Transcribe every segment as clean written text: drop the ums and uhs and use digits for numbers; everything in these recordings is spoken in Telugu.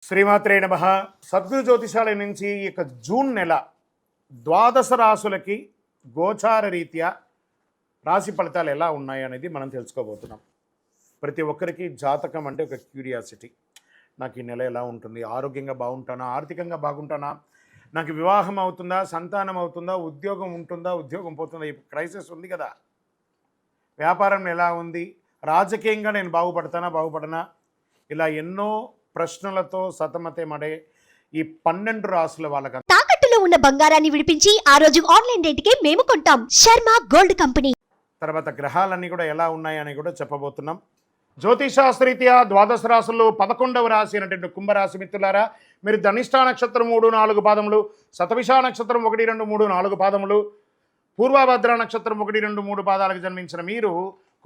శ్రీమాత్రే నమః. సద్గురు జ్యోతిషాలయ నుంచి ఈ యొక్క జూన్ నెల ద్వాదశ రాశులకి గోచార రీత్యా రాశి ఫలితాలు ఎలా ఉన్నాయి అనేది మనం తెలుసుకోబోతున్నాం. ప్రతి ఒక్కరికి జాతకం అంటే ఒక క్యూరియాసిటీ. నాకు ఈ నెల ఎలా ఉంటుంది, ఆరోగ్యంగా బాగుంటానా, ఆర్థికంగా బాగుంటానా, నాకు వివాహం అవుతుందా, సంతానం అవుతుందా, ఉద్యోగం ఉంటుందా, ఉద్యోగం పోతుందా, ఈ క్రైసిస్ ఉంది కదా, వ్యాపారం ఎలా ఉంది, రాజకీయంగా నేను బాగుపడనా, ఇలా ఎన్నో ప్రశ్నలతో సతమతమడే ఈ 12 రాసుల వాళ్ళకి తాకట్టులో ఉన్న బంగారాన్ని విడిపించి ఆ రోజు ఆన్లైన్ రేటుకే మేము కొంటాం. Sharma gold company. తర్వాత గ్రహాలన్నీ కూడా ఎలా ఉన్నాయని కూడా చెప్పబోతున్నాం. జ్యోతిషాస్త్రరీత్యా ద్వాదశ రాశుల్లో 11వ రాశి అయినటువంటి కుంభరాశి మిత్రులారా, మీరు ధనిష్టా నక్షత్రం 3-4 పాదములు, శతభిష నక్షత్రం 1-2-3-4 పాదములు, పూర్వభద్ర నక్షత్రం 1-2-3 పాదాలకు జన్మించిన మీరు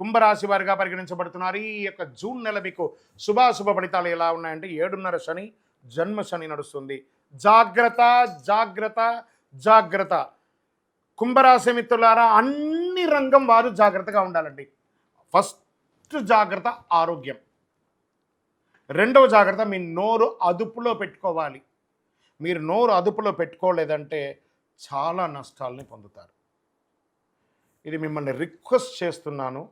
కుంభరాశి వారిగా పరిగణించబడుతున్నారు. ఈ యొక్క జూన్ నెల మీకు శుభాశుభ ఫలితాలు ఎలా ఉన్నాయంటే 7.5 శని, జన్మ శని నడుస్తుంది. జాగ్రత్త జాగ్రత్త జాగ్రత్త. కుంభరాశి మిత్రులారా, అన్ని రంగం వారు జాగ్రత్తగా ఉండాలండి. ఫస్ట్ జాగ్రత్త ఆరోగ్యం, రెండవ జాగ్రత్త మీ నోరు అదుపులో పెట్టుకోవాలి. మీరు నోరు అదుపులో పెట్టుకోలేదంటే చాలా నష్టాలని పొందుతారు. ఇది మిమ్మల్ని రిక్వెస్ట్ చేస్తున్నాను.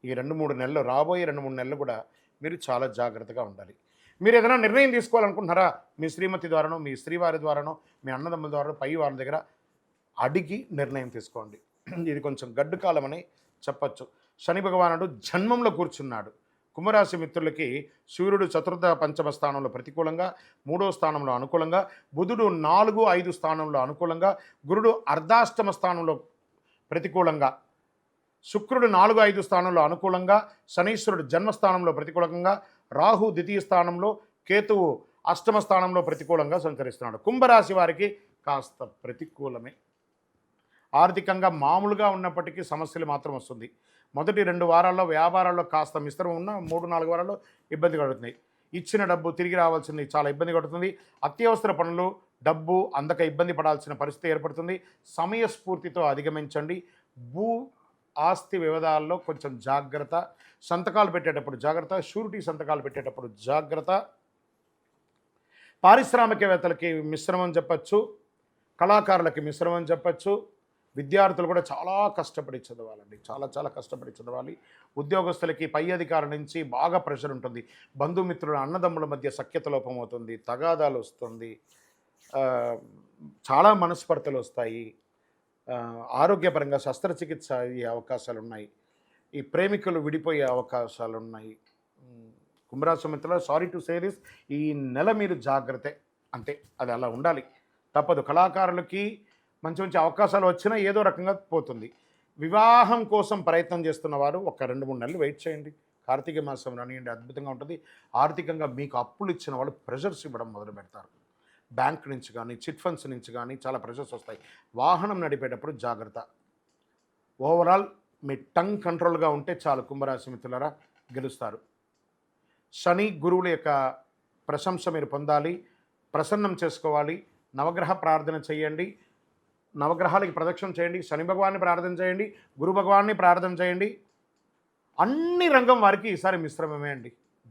ఈ 2-3 నెలలు, రాబోయే 2-3 నెలలు కూడా మీరు చాలా జాగ్రత్తగా ఉండాలి. మీరు ఏదైనా నిర్ణయం తీసుకోవాలనుకుంటున్నారా, మీ శ్రీమతి ద్వారానో, మీ శ్రీవారి ద్వారానో, మీ అన్నదమ్ముల ద్వారా పై వాళ్ళ దగ్గర అడిగి నిర్ణయం తీసుకోండి. ఇది కొంచెం గడ్డు కాలం అని చెప్పచ్చు. శని భగవానుడు జన్మంలో కూర్చున్నాడు. కుంభరాశి మిత్రులకి సూర్యుడు చతుర్థ పంచమ స్థానంలో ప్రతికూలంగా, 3వ స్థానంలో అనుకూలంగా, బుధుడు 4-5 స్థానంలో అనుకూలంగా, గురుడు అర్ధాష్టమ స్థానంలో ప్రతికూలంగా, శుక్రుడు 4-5 స్థానంలో అనుకూలంగా, శనీశ్వరుడు జన్మస్థానంలో ప్రతికూలంగా, రాహు ద్వితీయ స్థానంలో, కేతువు అష్టమ స్థానంలో ప్రతికూలంగా సంచరిస్తున్నాడు. కుంభరాశి వారికి కాస్త ప్రతికూలమే. ఆర్థికంగా మామూలుగా ఉన్నప్పటికీ సమస్యలు మాత్రం వస్తుంది. మొదటి 2 వారాల్లో వ్యాపారాల్లో కాస్త మిశ్రమం ఉన్న 3-4 వారాల్లో ఇబ్బంది కలుగుతుంది. ఇచ్చిన డబ్బు తిరిగి రావాల్సింది చాలా ఇబ్బంది కలుగుతుంది. అత్యవసర పనులు, డబ్బు అందక ఇబ్బంది పడాల్సిన పరిస్థితి ఏర్పడుతుంది. సమయస్ఫూర్తితో అధిగమించండి. భూ ఆస్తి వివాదాల్లో కొంచెం జాగ్రత్త. సంతకాలు పెట్టేటప్పుడు జాగ్రత్త. షూరిటీ సంతకాలు పెట్టేటప్పుడు జాగ్రత్త. పారిశ్రామికవేత్తలకి మిశ్రమం చెప్పచ్చు, కళాకారులకి మిశ్రమం చెప్పచ్చు. విద్యార్థులు కూడా చాలా కష్టపడి చదవాలండి, చాలా కష్టపడి చదవాలి. ఉద్యోగస్తులకి పై అధికారుల నుంచి బాగా ప్రెషర్ ఉంటుంది. బంధుమిత్రుల అన్నదమ్ముల మధ్య సఖ్యత లోపం అవుతుంది, తగాదాలు వస్తుంది, చాలా మనస్పర్ధలు వస్తాయి. ఆరోగ్యపరంగా శస్త్రచికిత్స అయ్యే అవకాశాలు ఉన్నాయి. ఈ ప్రేమికులు విడిపోయే అవకాశాలు ఉన్నాయి. కుంభరాశి మిత్రులు, సారీ టు సే దిస్, ఈ నెల మీరు జాగ్రత్త, అంతే, అది అలా ఉండాలి, తప్పదు. కళాకారులకి మంచి మంచి అవకాశాలు వచ్చినా ఏదో రకంగా పోతుంది. వివాహం కోసం ప్రయత్నం చేస్తున్న వారు ఒక 2-3 నెలలు వెయిట్ చేయండి. కార్తీక మాసం రానియండి, అద్భుతంగా ఉంటుంది. ఆర్థికంగా మీకు అప్పులు ఇచ్చిన వాళ్ళు ప్రెషర్స్ ఇవ్వడం మొదలు పెడతారు. బ్యాంక్ నుంచి కానీ, చిట్ ఫండ్స్ నుంచి కానీ చాలా ప్రెషర్స్ వస్తాయి. వాహనం నడిపేటప్పుడు జాగ్రత్త. ఓవరాల్ మీ టంగ్ కంట్రోల్గా ఉంటే చాలు. కుంభరాశి మిత్రులారా, గెలుస్తారు. శని గురువుల యొక్క ప్రశంస మీరు పొందాలి, ప్రసన్నం చేసుకోవాలి. నవగ్రహ ప్రార్థన చేయండి, నవగ్రహాలకి ప్రదక్షిణ చేయండి, శని భగవాన్ని ప్రార్థన చేయండి, గురు భగవాన్ని ప్రార్థన చేయండి. అన్ని రంగం వారికి ఈసారి మిశ్రమమే అండి,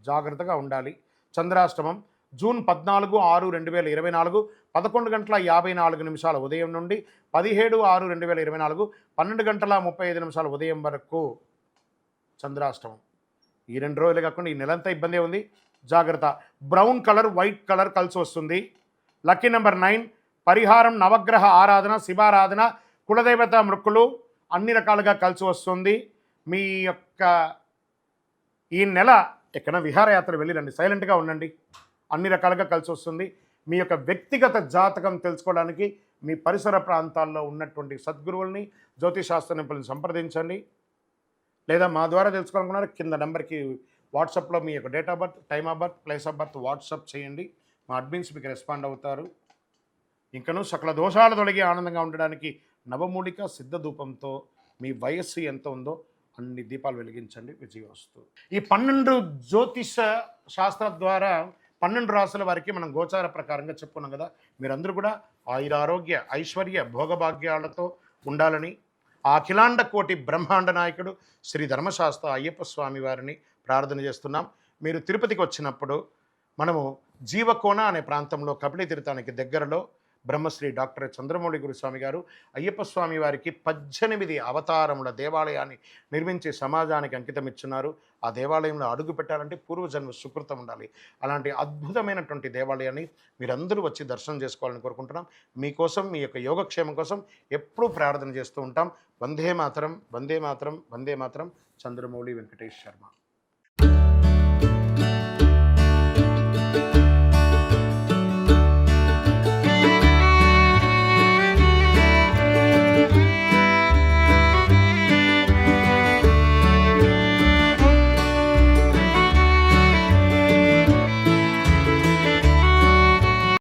జాగ్రత్తగా ఉండాలి. చంద్రాష్టమం జూన్ 14/6/2024 11:54 ఉదయం నుండి 17/6/2024 12:35 ఉదయం వరకు చంద్రాష్టమం. ఈ 2 రోజులు కాకుండా ఈ నెలంతా ఇబ్బంది ఉంది, జాగ్రత్త. బ్రౌన్ కలర్, వైట్ కలర్ కలిసి వస్తుంది. Lucky number 9. పరిహారం నవగ్రహ ఆరాధన, శివారాధన, కులదేవత మృక్కులు అన్ని రకాలుగా కలిసి వస్తుంది. మీ యొక్క ఈ నెల ఎక్కడ విహారయాత్ర వెళ్ళిరండి, సైలెంట్గా ఉండండి, అన్ని రకాలుగా కలిసి వస్తుంది. మీ యొక్క వ్యక్తిగత జాతకం తెలుసుకోవడానికి మీ పరిసర ప్రాంతాల్లో ఉన్నటువంటి సద్గురువుల్ని, జ్యోతిశాస్త్ర నిపుణులను సంప్రదించండి. లేదా మా ద్వారా తెలుసుకోవాలనుకున్నారు, కింద నెంబర్కి వాట్సాప్లో మీ యొక్క date of birth, time of birth, place of birth WhatsApp చేయండి. మా అడ్మిన్స్ మీకు రెస్పాండ్ అవుతారు. ఇంకనూ సకల దోషాలు తొలగి ఆనందంగా ఉండడానికి నవమూలిక సిద్ధ ధూపంతో మీ వయస్సు ఎంత ఉందో అన్ని దీపాలు వెలిగించండి. విజయవస్తు. ఈ 12 జ్యోతిష శాస్త్ర ద్వారా 12 రాసుల వారికి మనం గోచార ప్రకారంగా చెప్పుకున్నాం కదా. మీరందరూ కూడా ఆయురారోగ్య ఐశ్వర్య భోగభాగ్యాలతో ఉండాలని ఆ అఖిలాండ కోటి బ్రహ్మాండ నాయకుడు శ్రీ ధర్మశాస్త్ర అయ్యప్ప స్వామి వారిని ప్రార్థన చేస్తున్నాం. మీరు తిరుపతికి వచ్చినప్పుడు మనము జీవకోన అనే ప్రాంతంలో కపిలి తీర్థానికి దగ్గరలో బ్రహ్మశ్రీ డాక్టర్ చంద్రమౌళి గురుస్వామి గారు అయ్యప్ప స్వామి వారికి 18 అవతారముల దేవాలయాన్ని నిర్మించి సమాజానికి అంకితం ఇచ్చున్నారు. ఆ దేవాలయంలో అడుగు పెట్టాలంటే పూర్వజన్మ సుకృతం ఉండాలి. అలాంటి అద్భుతమైనటువంటి దేవాలయాన్ని మీరందరూ వచ్చి దర్శనం చేసుకోవాలని కోరుకుంటున్నాం. మీకోసం మీ యొక్క యోగక్షేమం కోసం ఎప్పుడూ ప్రార్థన చేస్తూ ఉంటాం. వందే మాతరం, వందే మాతరం, వందే మాతరం. చంద్రమౌళి వెంకటేష్ శర్మ.